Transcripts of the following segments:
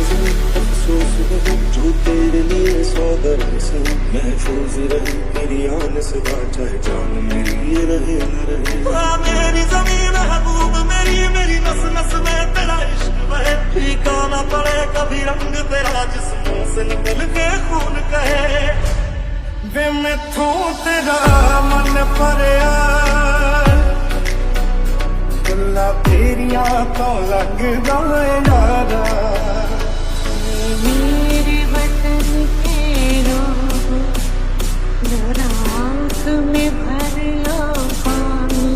अफसोस रहे जो तेरे लिए सौ दर्द से महफूज रहे तेरी आन से चाहे जान मेरी ये रहे न रहे। मेरी ज़मीन महबूब मेरी मेरी नस नस में तेरा इश्क बहे फीका ना पड़े कभी रंग तेरा जिस्मों से निकल के खून कहे वे मैथों तेरा मन भरिया गल्ला तेरिया तो लगदा है यारा। मेरे वतन के लोग जरा आँख में भर लो पानी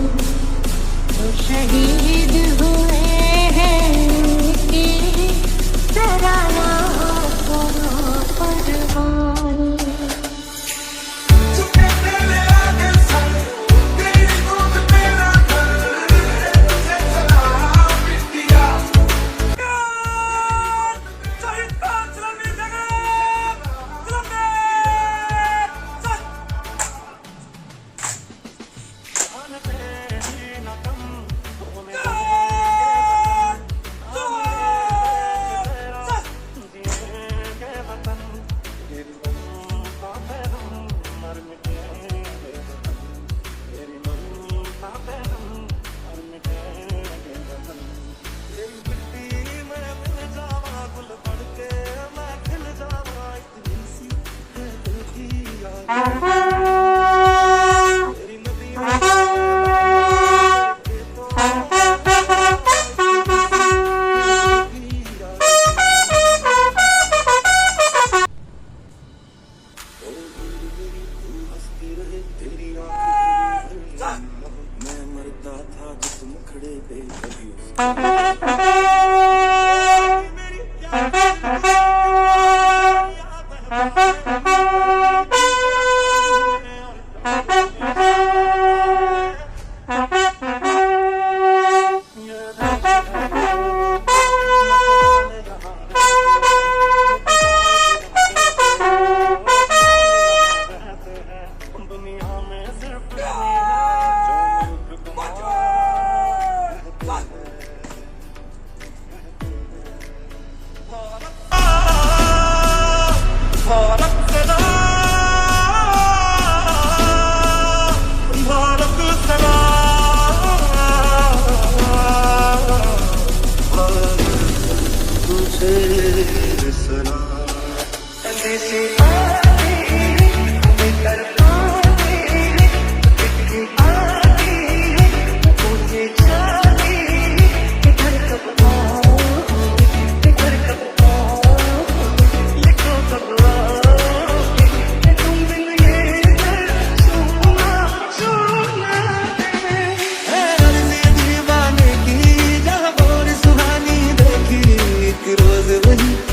तो शहीद हुए हैं कि जरा ना करो कुर्बानी। मैं मरता था जिस मुखड़े पे कभी रोज वही